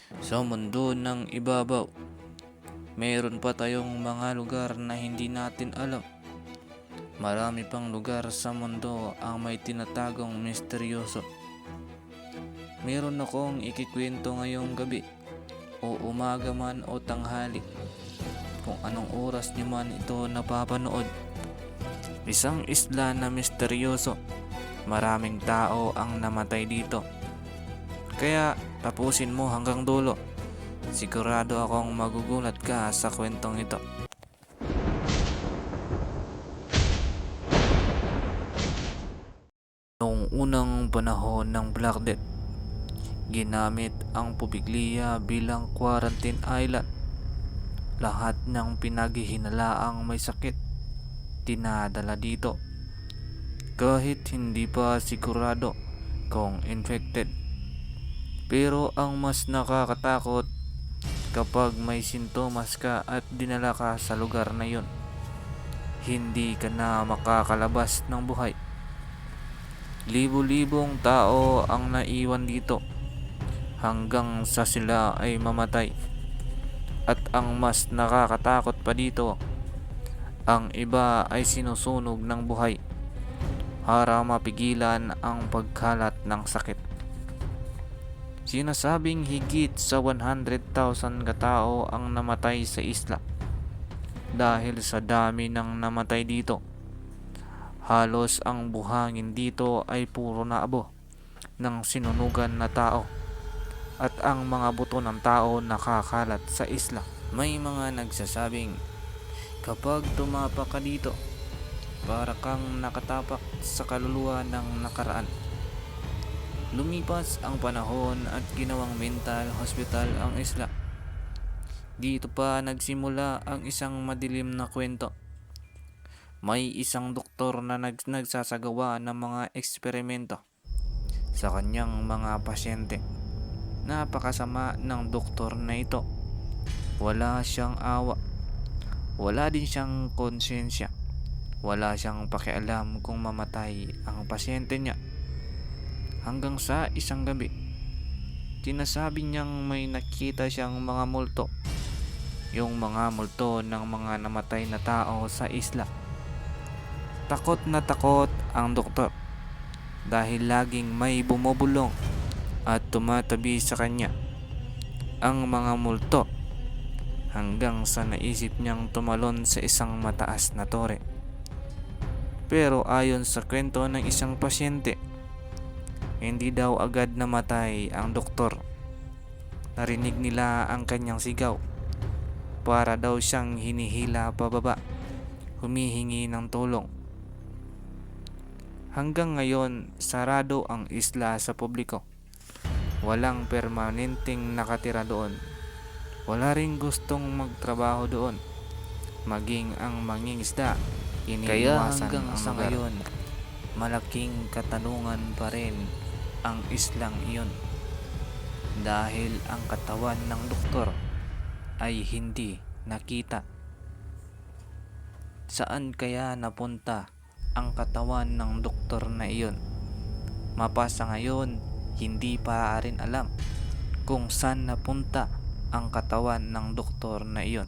Sa mundo ng ibabaw, mayroon pa tayong mga lugar na hindi natin alam. Marami pang lugar sa mundo ang may tinatagong misteryoso. Meron akong ikikwento ngayong gabi o umaga man o tanghali, kung anong oras niyo man ito napapanood. Isang isla na misteryoso. Maraming tao ang namatay dito. Kaya tapusin mo hanggang dulo. Sigurado akong magugulat ka sa kwentong ito. Noong unang panahon ng Black Death, ginamit ang Pubiglia bilang quarantine island. Lahat ng pinaghihinalaang may sakit, dinadala dito. Kahit hindi pa sigurado kung infected. Pero ang mas nakakatakot, kapag may sintomas ka at dinala ka sa lugar na yun, hindi ka na makakalabas ng buhay. Libo-libong tao ang naiwan dito hanggang sa sila ay mamatay. At ang mas nakakatakot pa dito, ang iba ay sinusunog ng buhay para mapigilan ang pagkalat ng sakit. Sinasabing higit sa 100,000 katao ang namatay sa isla dahil sa dami ng namatay dito. Halos ang buhangin dito ay puro naabo ng sinunugan na tao at ang mga buto ng tao nakakalat sa isla. May mga nagsasabing kapag tumapa ka dito, para kang nakatapak sa kaluluwa ng nakaraan. Lumipas ang panahon at ginawang mental hospital ang isla. Dito pa nagsimula ang isang madilim na kwento. May isang doktor na nagsasagawa ng mga eksperimento sa kanyang mga pasyente. Napakasama ng doktor na ito. Wala siyang awa. Wala din siyang konsensya. Wala siyang pakialam kung mamatay ang pasyente niya. Hanggang sa isang gabi, sinasabi niyang may nakita siyang mga multo. Yung mga multo ng mga namatay na tao sa isla. Takot na takot ang doktor dahil laging may bumubulong at tumatabi sa kanya ang mga multo, hanggang sa naisip niyang tumalon sa isang mataas na tore. Pero ayon sa kwento ng isang pasyente, hindi daw agad namatay ang doktor. Narinig nila ang kanyang sigaw. Para daw siyang hinihila pababa, humihingi ng tulong. Hanggang ngayon, sarado ang isla sa publiko. Walang permanenteng nakatira doon. Wala ring gustong magtrabaho doon. Maging ang mangingisda, iniiwasan. Kaya hanggang sa ngayon, malaking katanungan pa rin ang islang iyon. Dahil ang katawan ng doktor ay hindi nakita. Saan kaya napunta ang katawan ng doktor na iyon? Mapasa ngayon, hindi pa rin alam kung saan napunta ang katawan ng doktor na iyon.